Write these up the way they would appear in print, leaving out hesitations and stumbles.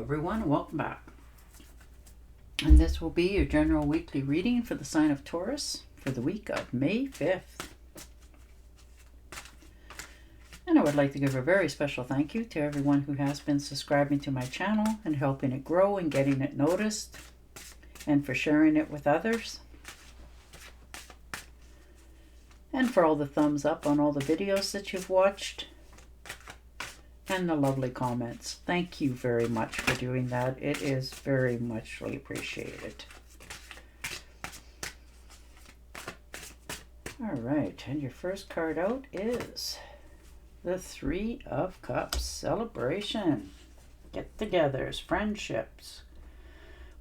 everyone, welcome back. And this will be your general weekly reading for the sign of Taurus for the week of May 5th. And I would like to give a very special thank you to everyone who has been subscribing to my channel and helping it grow and getting it noticed, and for sharing it with others. And for all the thumbs up on all the videos that you've watched. And the lovely comments. Thank you very much for doing that. It is very muchly appreciated. All right, and your first card out is the Three of Cups. Celebration, get-togethers, friendships.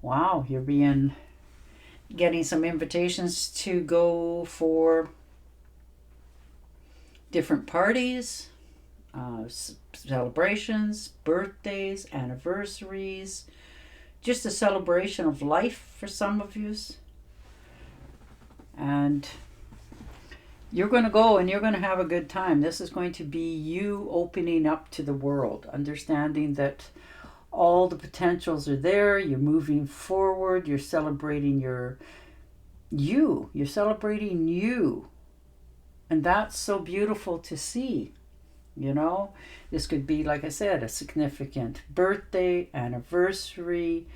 Wow, you're getting some invitations to go for different parties, celebrations, birthdays, anniversaries, just a celebration of life for some of you. And you're going to go and you're going to have a good time. This is going to be you opening up to the world, understanding that all the potentials are there. You're moving forward. You're celebrating you're celebrating you. And that's so beautiful to see. You know, this could be, like I said, a significant birthday, anniversary.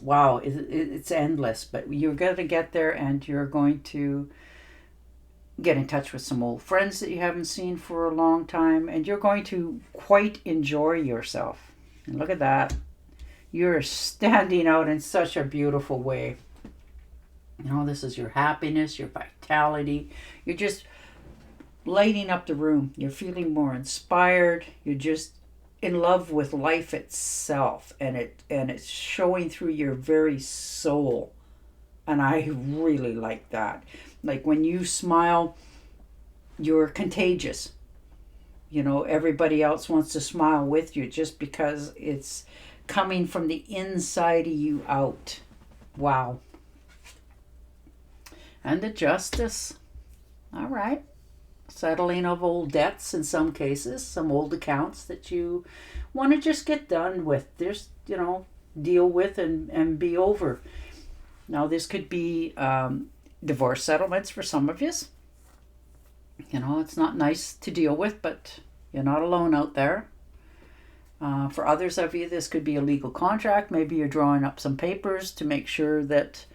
Wow, it's endless, but you're going to get there and you're going to get in touch with some old friends that you haven't seen for a long time, and you're going to quite enjoy yourself. And look at that. You're standing out in such a beautiful way. You know, this is your happiness, your vitality. You're just lighting up the room. You're feeling more inspired. You're just in love with life itself, and it's showing through your very soul. And I really like that. Like when you smile, you're contagious. You know, everybody else wants to smile with you just because it's coming from the inside of you out. Wow. And the Justice. All right. Settling of old debts in some cases, some old accounts that you want to just get done with. Just, you know, deal with and be over. Now, this could be divorce settlements for some of you. You know, it's not nice to deal with, but you're not alone out there. For others of you, this could be a legal contract. Maybe you're drawing up some papers to make sure that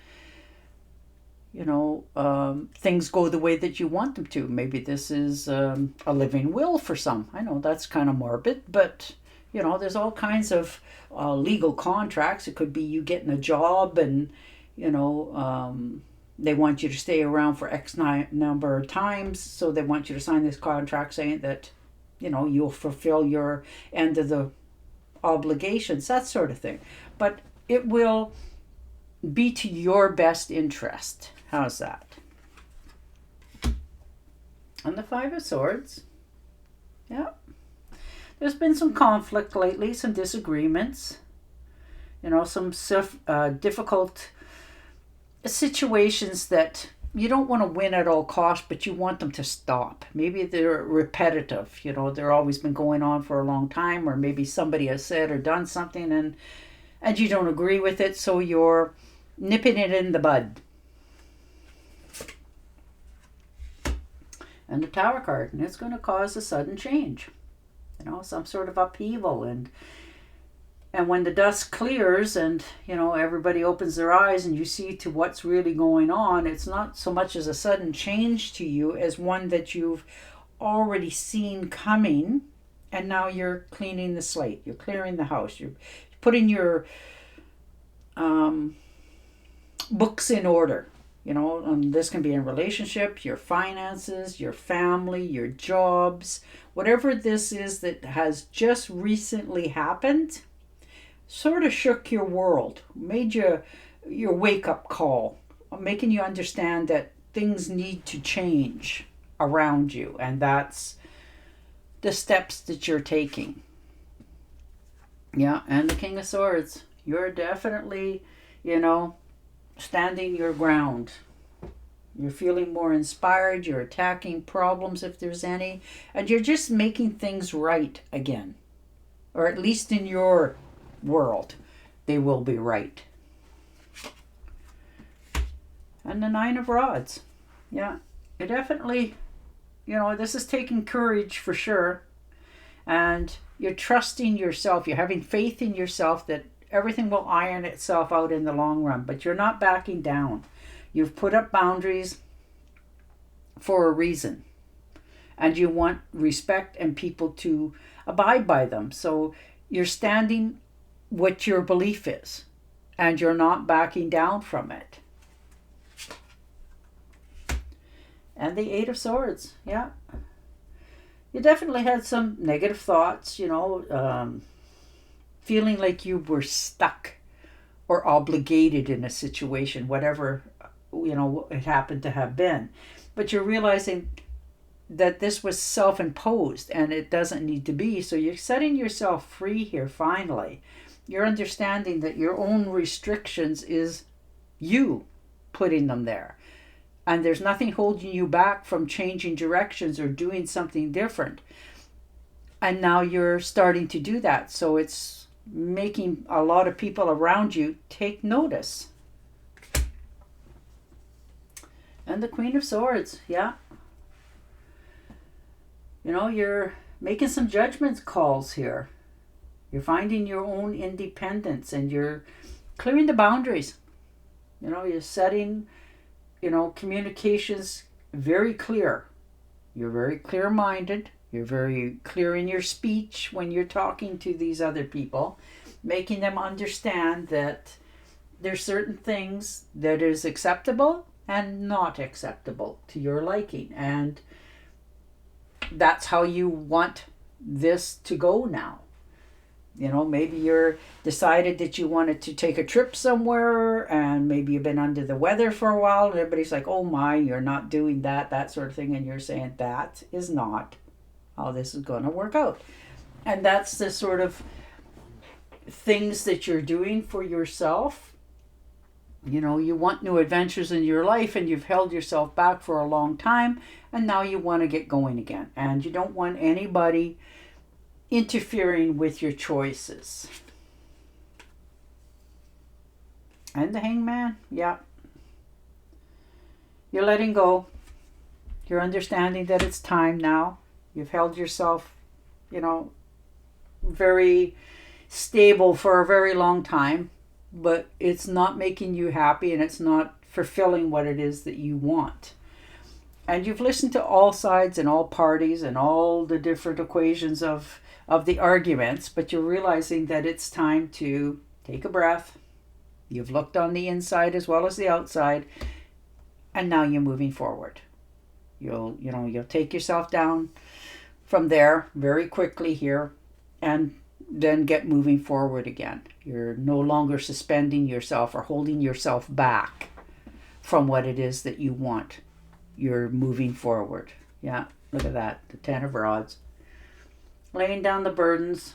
things go the way that you want them to. Maybe this is a living will for some. I know that's kind of morbid, but, you know, there's all kinds of legal contracts. It could be you getting a job and, you know, they want you to stay around for X number of times. So they want you to sign this contract saying that, you know, you'll fulfill your end of the obligations, that sort of thing. But it will be to your best interest. How's that? And the Five of Swords. Yeah. There's been some conflict lately, some disagreements. You know, some difficult situations that you don't want to win at all costs, but you want them to stop. Maybe they're repetitive. You know, they're always been going on for a long time, or maybe somebody has said or done something and you don't agree with it, so you're nipping it in the bud. And the Tower card, and it's going to cause a sudden change. You know, some sort of upheaval. And when the dust clears and, you know, everybody opens their eyes and you see to what's really going on, it's not so much as a sudden change to you as one that you've already seen coming, and now you're cleaning the slate. You're clearing the house. You're putting your books in order. You know, this can be in relationship, your finances, your family, your jobs, whatever this is that has just recently happened, sort of shook your world, made your wake-up call, making you understand that things need to change around you, and that's the steps that you're taking. Yeah, and the King of Swords. You're definitely, you know, standing your ground. You're feeling more inspired. You're attacking problems if there's any. And you're just making things right again. or at least in your world, they will be right. And the Nine of Rods. Yeah, it definitely, this is taking courage for sure. And you're trusting yourself. You're having faith in yourself that everything will iron itself out in the long run. But you're not backing down. You've put up boundaries for a reason. And you want respect and people to abide by them. So you're standing what your belief is. And you're not backing down from it. And the Eight of Swords, yeah. You definitely had some negative thoughts, feeling like you were stuck or obligated in a situation, whatever, it happened to have been. But you're realizing that this was self-imposed and it doesn't need to be. So you're setting yourself free here, finally. You're understanding that your own restrictions is you putting them there. And there's nothing holding you back from changing directions or doing something different. And now you're starting to do that. So it's making a lot of people around you take notice. And the Queen of Swords, yeah. You're making some judgment calls here. You're finding your own independence and you're clearing the boundaries. You're setting communications very clear. You're very clear-minded. You're very clear in your speech when you're talking to these other people, making them understand that there's certain things that is acceptable and not acceptable to your liking. And that's how you want this to go now. Maybe you're decided that you wanted to take a trip somewhere and maybe you've been under the weather for a while and everybody's like, oh my, you're not doing that sort of thing. And you're saying that is not how this is going to work out. And that's the sort of things that you're doing for yourself. You want new adventures in your life and you've held yourself back for a long time and now you want to get going again. And you don't want anybody interfering with your choices. And the Hangman, yeah. You're letting go. You're understanding that it's time now. You've held yourself, very stable for a very long time, but it's not making you happy and it's not fulfilling what it is that you want. And you've listened to all sides and all parties and all the different equations of the arguments, but you're realizing that it's time to take a breath. You've looked on the inside as well as the outside, and now you're moving forward. You'll take yourself down from there very quickly here, and then get moving forward again. You're no longer suspending yourself or holding yourself back from what it is that you want. You're moving forward. Yeah, look at that, the Ten of Rods. Laying down the burdens,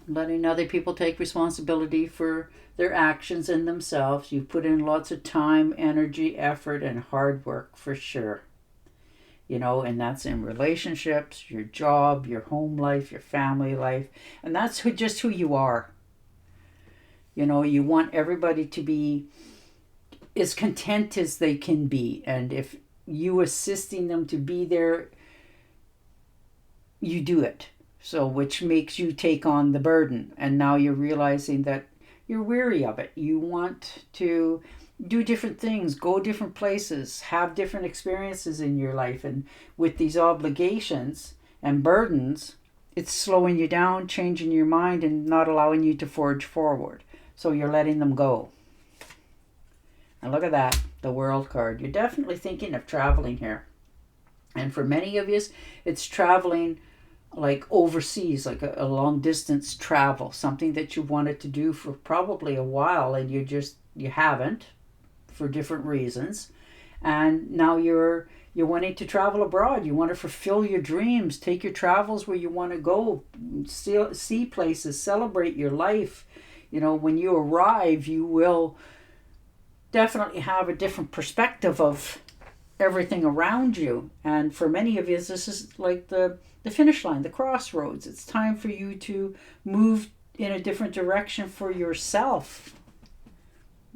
letting other people take responsibility for their actions and themselves. You've put in lots of time, energy, effort, and hard work for sure. And that's in relationships, your job, your home life, your family life. And that's just who you are. You want everybody to be as content as they can be. And if you assisting them to be there, you do it. So which makes you take on the burden. And now you're realizing that you're weary of it. You want to do different things, go different places, have different experiences in your life. And with these obligations and burdens, it's slowing you down, changing your mind, and not allowing you to forge forward. So you're letting them go. And look at that, the World card. You're definitely thinking of traveling here. And for many of you, it's traveling like overseas, like a long distance travel, something that you wanted to do for probably a while and you haven't for different reasons. And now you're wanting to travel abroad. You want to fulfill your dreams, take your travels where you want to go, see places, celebrate your life. When you arrive, you will definitely have a different perspective of everything around you. And for many of you, this is like the the finish line, the crossroads. It's time for you to move in a different direction for yourself.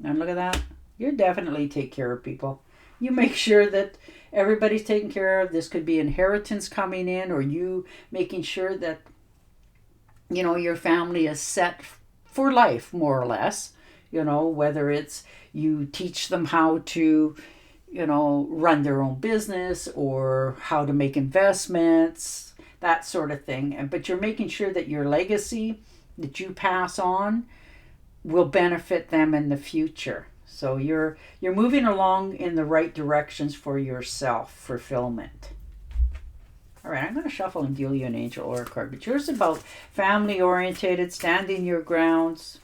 And look at that. You definitely take care of people. You make sure that everybody's taken care of. This could be inheritance coming in, or you making sure that, you know, your family is set for life, more or less. You know, whether it's you teach them how to, you know, run their own business or how to make investments, that sort of thing. But you're making sure that your legacy that you pass on will benefit them in the future. So you're moving along in the right directions for your self fulfillment. All right, I'm going to shuffle and deal you an angel or a card. But yours is about family orientated, standing your grounds,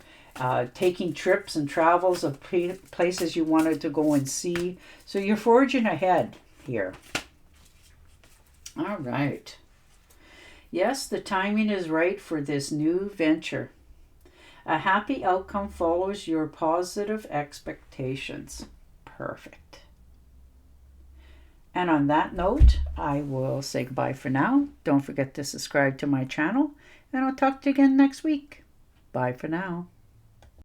taking trips and travels of places you wanted to go and see. So you're forging ahead here. All right. Yes, the timing is right for this new venture. A happy outcome follows your positive expectations. Perfect. And on that note, I will say goodbye for now. Don't forget to subscribe to my channel, and I'll talk to you again next week. Bye for now.